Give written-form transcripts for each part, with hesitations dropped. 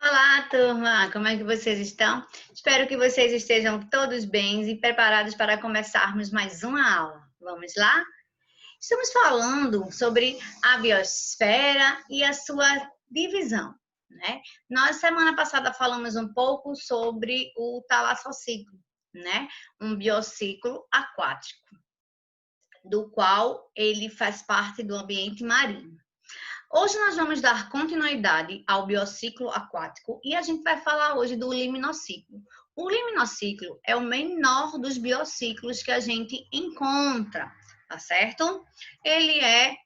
Olá, turma! Como é que vocês estão? Espero que vocês estejam todos bem e preparados para começarmos mais uma aula. Vamos lá? Estamos falando sobre a biosfera e a sua divisão, né? Nós, semana passada, falamos um pouco sobre o talassociclo, né? Um biociclo aquático, do qual ele faz parte do ambiente marinho. Hoje nós vamos dar continuidade ao biociclo aquático e a gente vai falar hoje do liminociclo. O liminociclo é o menor dos biociclos que a gente encontra, tá certo? Ele é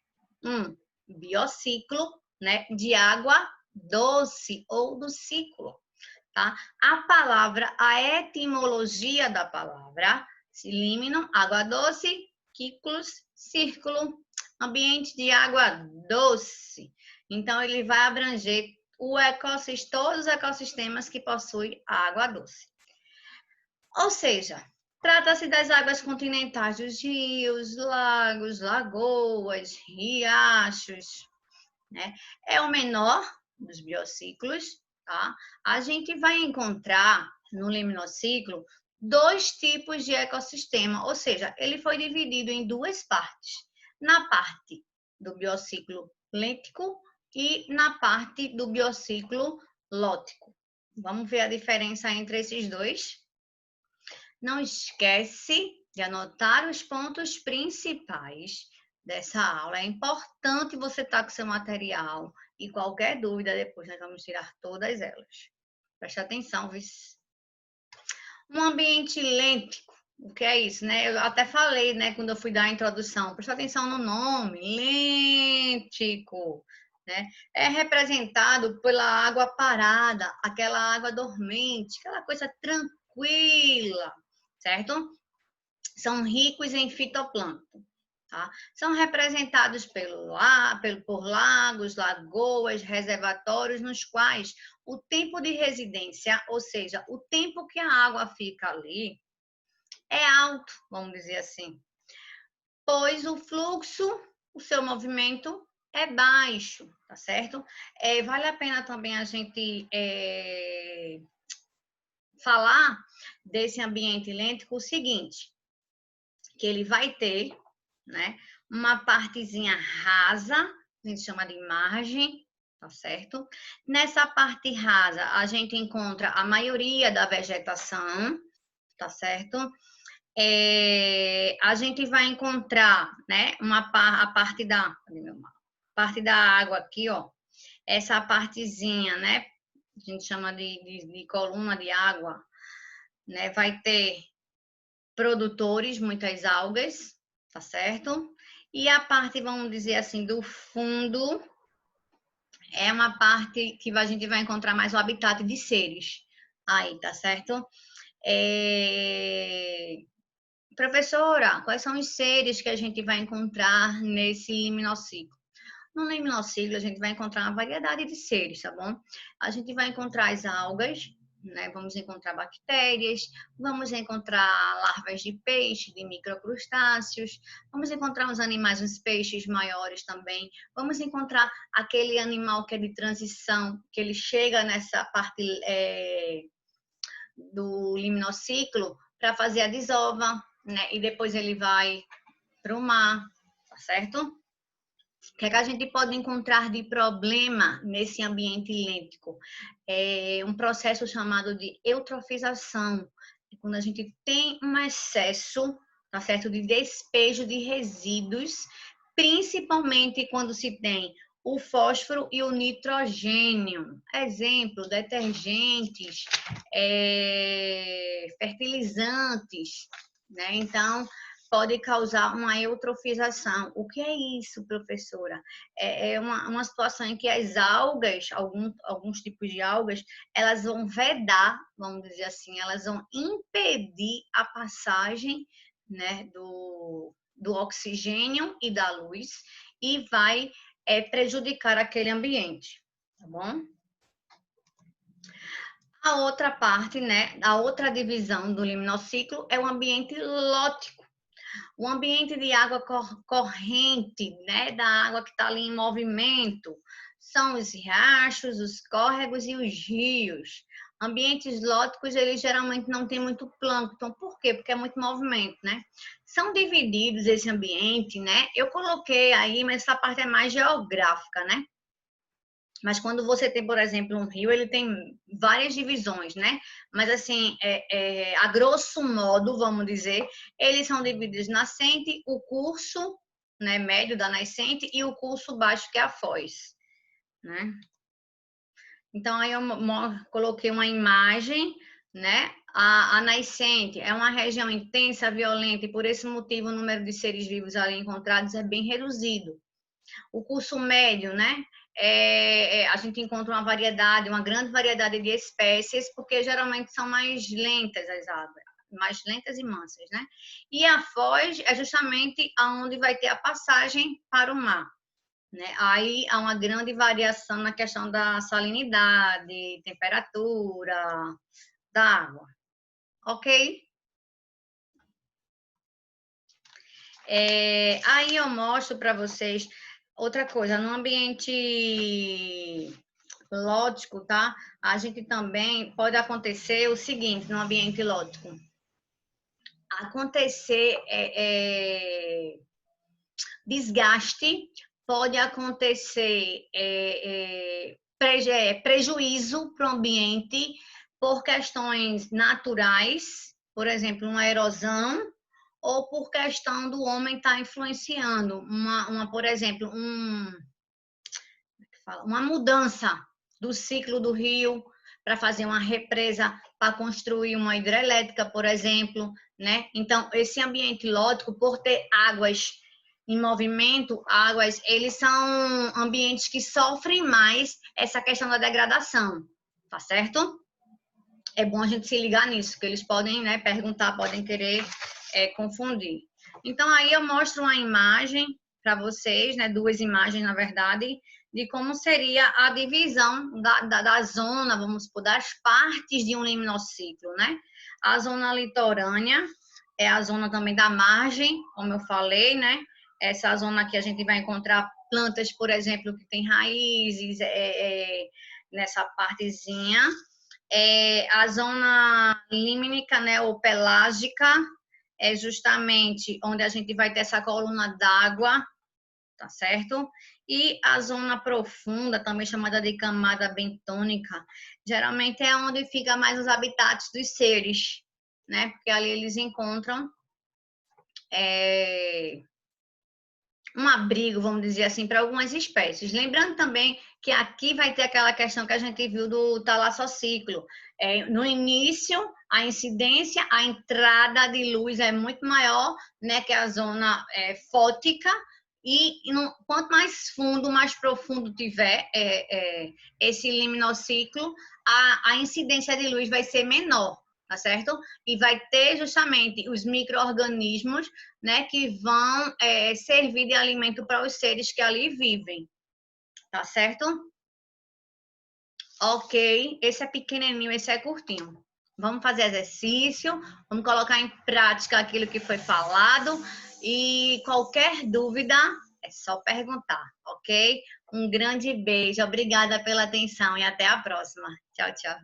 um biociclo, né, de água doce ou do ciclo, tá? A etimologia da palavra, limino, água doce, ciclos, círculo, ambiente de água doce. Então, ele vai abranger todos os ecossistemas que possuem água doce. Ou seja, trata-se das águas continentais dos rios, lagos, lagoas, riachos, né? É o menor dos biociclos, tá? A gente vai encontrar no liminociclo dois tipos de ecossistema, ou seja, ele foi dividido em duas partes. Na parte do biociclo lêntico e na parte do biociclo lótico. Vamos ver a diferença entre esses dois? Não esquece de anotar os pontos principais dessa aula. É importante você estar com seu material e qualquer dúvida depois nós vamos tirar todas elas. Preste atenção, viu? Um ambiente lêntico. O que é isso, né? Eu até falei, né, quando eu fui dar a introdução. Preste atenção no nome, lêntico, né? É representado pela água parada, aquela água dormente, aquela coisa tranquila, certo? São ricos em fitoplâncton. Tá? São representados por lagos, lagoas, reservatórios, nos quais o tempo de residência, ou seja, o tempo que a água fica ali, é alto, vamos dizer assim, pois o fluxo, o seu movimento é baixo, tá certo? Vale a pena também a gente falar desse ambiente lêntico o seguinte, que ele vai ter, né, uma partezinha rasa, a gente chama de margem, tá certo? Nessa parte rasa, a gente encontra a maioria da vegetação, tá certo? A gente vai encontrar, né, a parte da água aqui, ó, essa partezinha, né, a gente chama de coluna de água, né, vai ter produtores, muitas algas, tá certo? E a parte, vamos dizer assim, do fundo é uma parte que a gente vai encontrar mais o habitat de seres. Aí, tá certo? Professora, quais são os seres que a gente vai encontrar nesse liminociclo? No liminociclo, a gente vai encontrar uma variedade de seres, tá bom? A gente vai encontrar as algas, né? Vamos encontrar bactérias, vamos encontrar larvas de peixe, de microcrustáceos, vamos encontrar uns animais, uns peixes maiores também, vamos encontrar aquele animal que é de transição, que ele chega nessa parte do liminociclo para fazer a desova, né? E depois ele vai para o mar, tá certo? O que é que a gente pode encontrar de problema nesse ambiente lêntico? É um processo chamado de eutrofização, quando a gente tem um excesso, tá certo, de despejo de resíduos, principalmente quando se tem o fósforo e o nitrogênio. Exemplo, detergentes, fertilizantes, né? Então, pode causar uma eutrofização. O que é isso, professora? É uma situação em que as algas, alguns tipos de algas, elas vão vedar, vamos dizer assim, elas vão impedir a passagem, né, do oxigênio e da luz e vai prejudicar aquele ambiente, tá bom? A outra parte, né, a outra divisão do liminociclo é o ambiente lótico. O ambiente de água corrente, né, da água que está ali em movimento, são os riachos, os córregos e os rios. Ambientes lóticos, eles geralmente não têm muito plâncton. Por quê? Porque é muito movimento, né? São divididos esse ambiente, né? Eu coloquei aí, mas essa parte é mais geográfica, né? Mas quando você tem, por exemplo, um rio, ele tem várias divisões, né? Mas assim, a grosso modo, vamos dizer, eles são divididos nascente, o curso, né, médio da nascente e o curso baixo, que é a foz, né? Então, aí eu coloquei uma imagem, né? A nascente é uma região intensa, violenta, e por esse motivo o número de seres vivos ali encontrados é bem reduzido. O curso médio, né? A gente encontra uma variedade, uma grande variedade de espécies, porque geralmente são mais lentas as águas, mais lentas e mansas, né? E a foz é justamente aonde vai ter a passagem para o mar, né? Aí há uma grande variação na questão da salinidade, temperatura da água, ok? Aí eu mostro para vocês outra coisa, no ambiente lógico, tá? A gente também pode acontecer o seguinte no ambiente lógico. Acontecer desgaste, pode acontecer prejuízo para o ambiente por questões naturais, por exemplo, uma erosão, ou por questão do homem estar influenciando, por exemplo, uma mudança do ciclo do rio para fazer uma represa, para construir uma hidrelétrica, por exemplo, né? Então, esse ambiente lótico, por ter águas em movimento, eles são ambientes que sofrem mais essa questão da degradação, tá certo? É bom a gente se ligar nisso, que eles podem, né, perguntar, podem querer confundir. Então, aí eu mostro uma imagem para vocês, né, duas imagens, na verdade, de como seria a divisão da zona, vamos supor, das partes de um liminociclo, né? A zona litorânea é a zona também da margem, como eu falei, né? Essa zona aqui a gente vai encontrar plantas, por exemplo, que tem raízes nessa partezinha. A zona límnica, né, ou pelágica, é justamente onde a gente vai ter essa coluna d'água, tá certo? E a zona profunda, também chamada de camada bentônica, geralmente é onde fica mais os habitats dos seres, né? Porque ali eles encontram um abrigo, vamos dizer assim, para algumas espécies. Lembrando também que aqui vai ter aquela questão que a gente viu do talassociclo. No início, a incidência, a entrada de luz é muito maior, né, que a zona fótica, e quanto mais profundo tiver esse liminociclo, a incidência de luz vai ser menor, tá certo? E vai ter justamente os micro-organismos, né, que vão servir de alimento para os seres que ali vivem, tá certo? Ok, esse é pequenininho, esse é curtinho. Vamos fazer exercício, vamos colocar em prática aquilo que foi falado e qualquer dúvida é só perguntar, ok? Um grande beijo, obrigada pela atenção e até a próxima. Tchau, tchau.